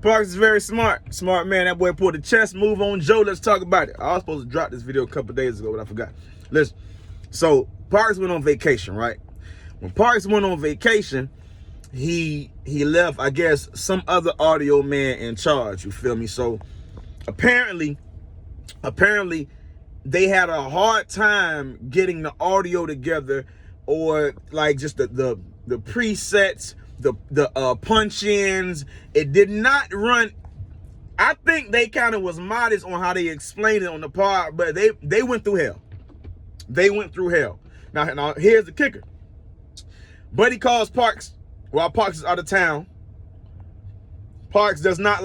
Parks is very smart. Smart man. That boy pulled a chess move on Joe. Let's talk about it. I was supposed to drop this video a couple days ago, but I forgot. Listen. So Parks went on vacation, right? When Parks went on vacation, he left, I guess, some other audio man in charge. You feel me? So apparently they had a hard time getting the audio together, or like just the presets, the punch-ins. It did not run. I think they kind of was modest on how they explained it on the pod, but they went through hell. They went through hell. Now here's the kicker. Buddy calls Parks while Parks is out of town. Parks does not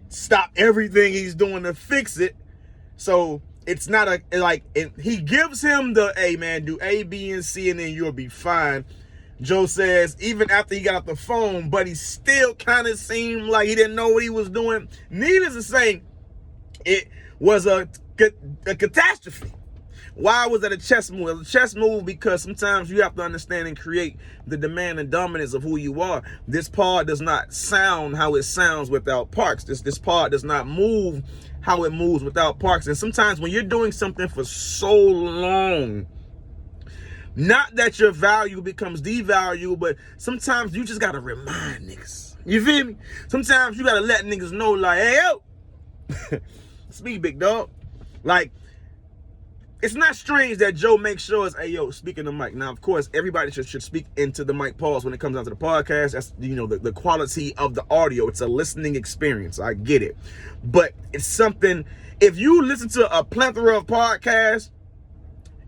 stop everything he's doing to fix it. So it's not he gives him the, hey man, do A, B, and C, and then you'll be fine. Joe says even after he got off the phone, Buddy still kind of seemed like he didn't know what he was doing. Needless to say, it was a catastrophe. Why was that a chess move? It was a chess move because sometimes you have to understand and create the demand and dominance of who you are. This pod does not sound how it sounds without Parks. This pod does not move how it moves without Parks. And sometimes when you're doing something for so long, not that your value becomes devalued, but sometimes you just gotta remind niggas. You feel me? Sometimes you gotta let niggas know, like, hey, yo, speak, big dog. Like, it's not strange that Joe makes sure it's, hey, yo, speaking the mic. Now, of course, everybody should speak into the mic pause when it comes down to the podcast. That's, you know, the quality of the audio. It's a listening experience. I get it. But it's something, if you listen to a plethora of podcasts,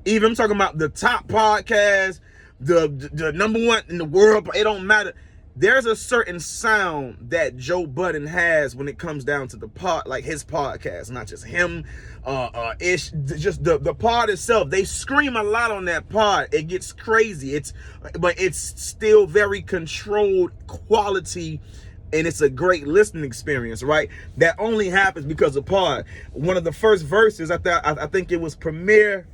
even I'm talking about the top podcasts, the number one in the world, it don't matter. There's a certain sound that Joe Budden has when it comes down to the pod, like his podcast, not just him, just the pod itself. They scream a lot on that pod. It gets crazy. But it's still very controlled quality, and it's a great listening experience, right? That only happens because of pod. One of the first verses, I think it was Premiere.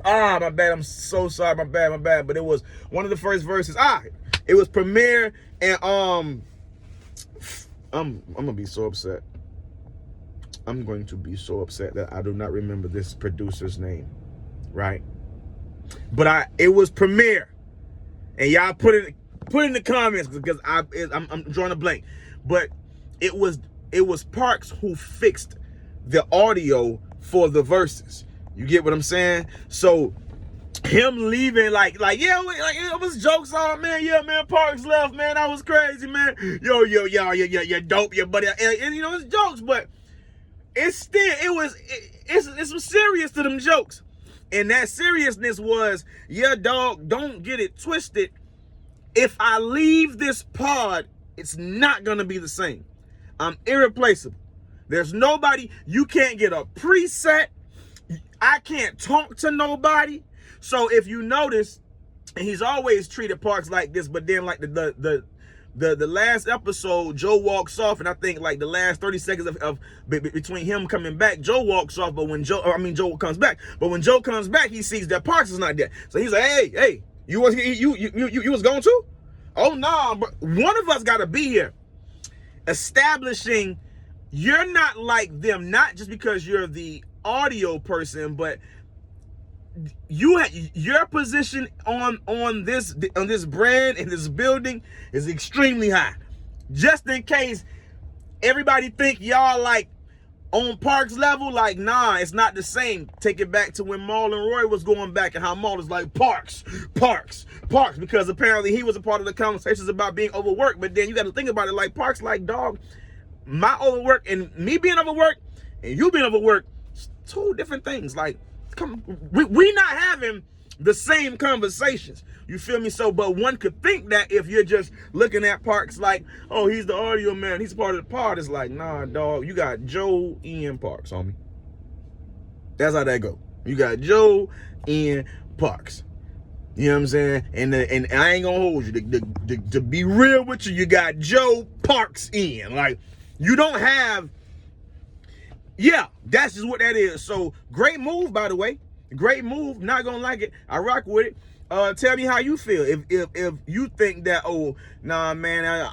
My bad. I'm so sorry. My bad. But it was one of the first verses. It was Premiere, and I'm gonna be so upset. I'm going to be so upset that I do not remember this producer's name, right? But it was Premiere, and y'all put in the comments because I'm drawing a blank. But it was Parks who fixed the audio for the verses. You get what I'm saying? So him leaving, yeah, it was jokes on, man. Yeah, man, Parks left, man. That was crazy, man. Yo, you're dope, your buddy. And you know, it's jokes, but it's still, it's some serious to them jokes. And that seriousness was, yeah, dog, don't get it twisted. If I leave this pod, it's not gonna be the same. I'm irreplaceable. There's nobody, you can't get a preset. I can't talk to nobody. So if you notice, and he's always treated Parks like this, but then like the last episode, Joe walks off, and I think like the last 30 seconds of between him coming back, Joe walks off. But when Joe comes back, he sees that Parks is not there. So he's like, hey, you was going to? Oh no, but one of us got to be here, establishing you're not like them, not just because you're the audio person, but your position on this brand and this building is extremely high. Just in case everybody think y'all like on Parks level, like, nah, it's not the same. Take it back to when Maul and Roy was going back, and how Maul is like, Parks, because apparently he was a part of the conversations about being overworked. But then you got to think about it like Parks, like, dog, my overwork and me being overworked and you being overworked, two different things. Like, we not having the same conversations. You feel me? So, but one could think that if you're just looking at Parks like, oh, he's the audio man, he's part of the pod. It's like, nah, dog, you got Joe, Ian, Parks, homie. That's how that go. You got Joe, Ian, Parks. You know what I'm saying? And I ain't gonna hold you. To be real with you, you got Joe, Parks, Ian. Like, you don't have. Yeah, that's just what that is. So, great move, by the way. Great move. Not gonna like it. I rock with it. Tell me how you feel. If you think that, oh, nah, man,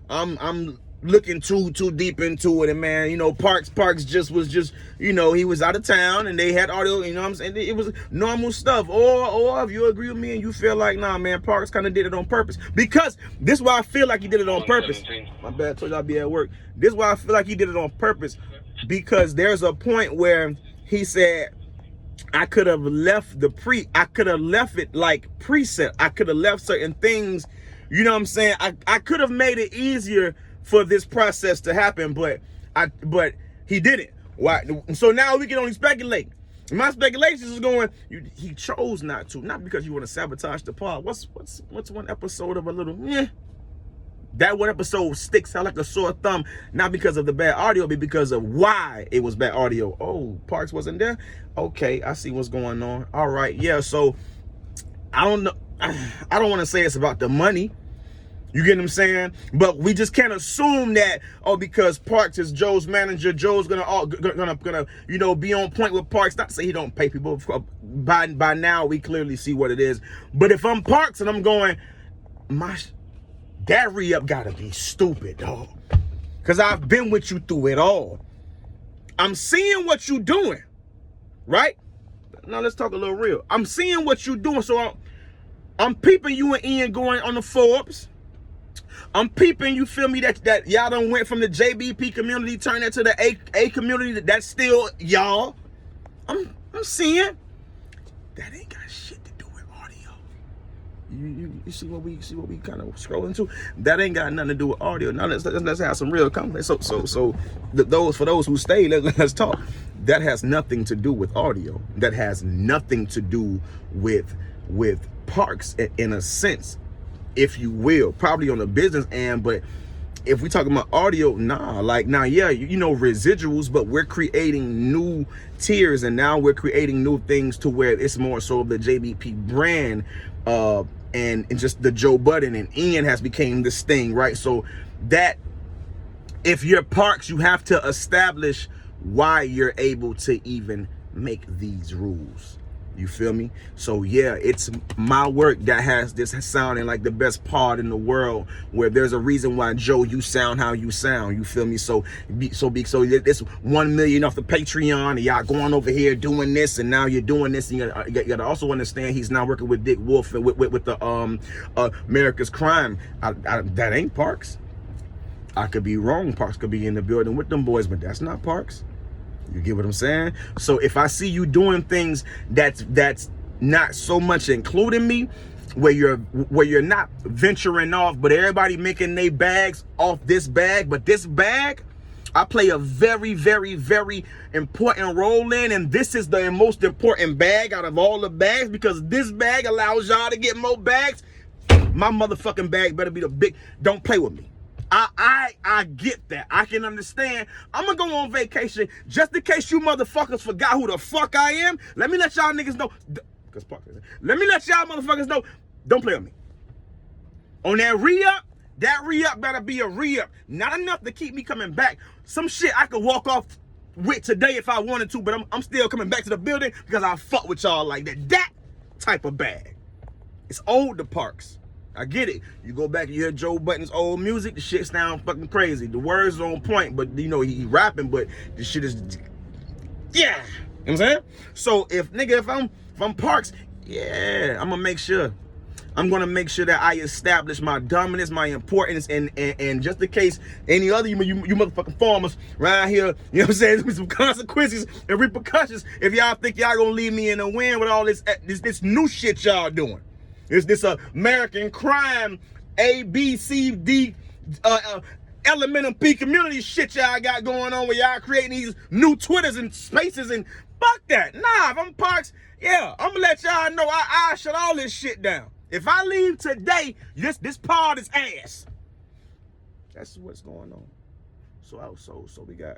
I'm looking too deep into it, and man, you know, Parks was just, you know, he was out of town and they had audio, you know what I'm saying? It was normal stuff. Or if you agree with me and you feel like, nah, man, Parks kind of did it on purpose, because this is why I feel like he did it on purpose. My bad, I told you I'd be at work. This is why I feel like he did it on purpose, because there's a point where he said, I could have left it like preset. I could have left certain things, you know what I'm saying? I could have made it easier for this process to happen, but he didn't. Why? So now we can only speculate. My speculations is going, he chose not to, not because you want to sabotage the pod. What's one episode of a little, that one episode sticks out like a sore thumb, not because of the bad audio, but because of why it was bad audio. Oh, Parks wasn't there? Okay, I see what's going on. All right, yeah, so I don't know. I don't want to say it's about the money. You get what I'm saying? But we just can't assume that, oh, because Parks is Joe's manager, Joe's gonna you know, be on point with Parks. Not to say he don't pay people. By now we clearly see what it is. But if I'm Parks and I'm going, that re-up gotta be stupid, dog. Cause I've been with you through it all. I'm seeing what you doing, right? Now let's talk a little real. I'm seeing what you doing, so I'm peeping you and Ian going on the Forbes. I'm peeping, you feel me, that y'all done went from the JBP community, turned into the A community, that's still y'all. I'm seeing that ain't got shit to do with audio. You see what we kind of scrolling to? That ain't got nothing to do with audio. Now let's have some real conversation. So for those who stay, let's talk. That has nothing to do with audio. That has nothing to do with Parks in a sense, if you will, probably on the business end. But if we talking about audio, yeah, you know, residuals, but we're creating new tiers, and now we're creating new things to where it's more so of the JBP brand, and just the Joe Budden and Ian has became this thing, right? So that if you're Parks, you have to establish why you're able to even make these rules. You feel me? So yeah, it's my work that has this sounding like the best pod in the world, where there's a reason why, Joe, you sound how you sound. You feel me? So it's 1 million off the Patreon, and y'all going over here doing this, and now you're doing this, and you gotta also understand he's now working with Dick Wolf and with the America's Crime. That ain't Parks. I could be wrong. Parks could be in the building with them boys, but that's not Parks. You get what I'm saying? So if I see you doing things that's not so much including me, where you're not venturing off, but everybody making their bags off this bag, but this bag I play a very, very, very important role in, and this is the most important bag out of all the bags, because this bag allows y'all to get more bags. My motherfucking bag better be the big. Don't play with me. I get that. I can understand. I'm gonna go on vacation just in case you motherfuckers forgot who the fuck I am. Let me let y'all niggas know. Let me let y'all motherfuckers know. Don't play with me. On that re-up better be a re-up. Not enough to keep me coming back. Some shit I could walk off with today if I wanted to, but I'm still coming back to the building because I fuck with y'all like that. That type of bag. It's old to Parks. I get it. You go back and you hear Joe Budden's old music, the shit sound fucking crazy. The words are on point, but you know, he rapping, but the shit is, yeah. You know what I'm saying? So if I'm Parks, yeah, I'm gonna make sure that I establish my dominance, my importance, and just in case any other you motherfucking farmers around here, you know what I'm saying, there's some consequences and repercussions if y'all think y'all gonna leave me in the wind with all this new shit y'all doing. It's this American crime A, B, C, D, element of P community shit y'all got going on, where y'all creating these new Twitters and spaces, and fuck that. Nah, if I'm Parks, yeah, I'm gonna let y'all know I shut all this shit down. If I leave today, this pod is ass. That's what's going on. So we got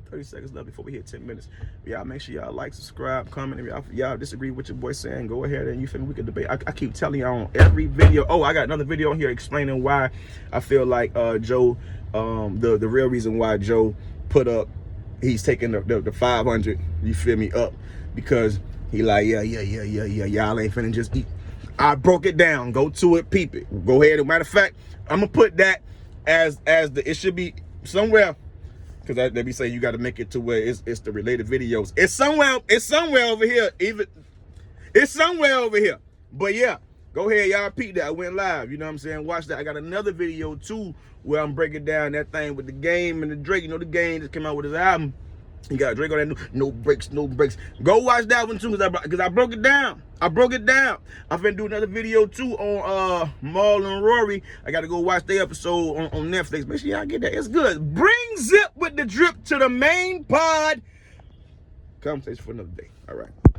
30 seconds left before we hit 10 minutes. Y'all make sure y'all like, subscribe, comment. If y'all disagree with your boy saying, go ahead and you feel me, we can debate. I keep telling y'all on every video. Oh, I got another video on here explaining why I feel like Joe, the real reason why Joe put up, he's taking the 500, you feel me, up, because he like, yeah, y'all ain't finna just eat. I broke it down. Go to it, peep it. Go ahead. As a matter of fact, I'm gonna put that as the, it should be somewhere, because they be saying you got to make it to where it's the related videos. It's somewhere over here. It's somewhere over here. But yeah, go ahead, y'all peep that. I went live. You know what I'm saying? Watch that. I got another video too where I'm breaking down that thing with the Game and the Drake. You know, the Game just came out with his album. You got Drake on that no breaks, no breaks. Go watch that one too, because I broke it down. I'm finna do another video too on Maul and Rory. I gotta go watch the episode on Netflix. Make sure y'all get that. It's good. Bring Zip with the Drip to the main pod. Conversation for another day. All right.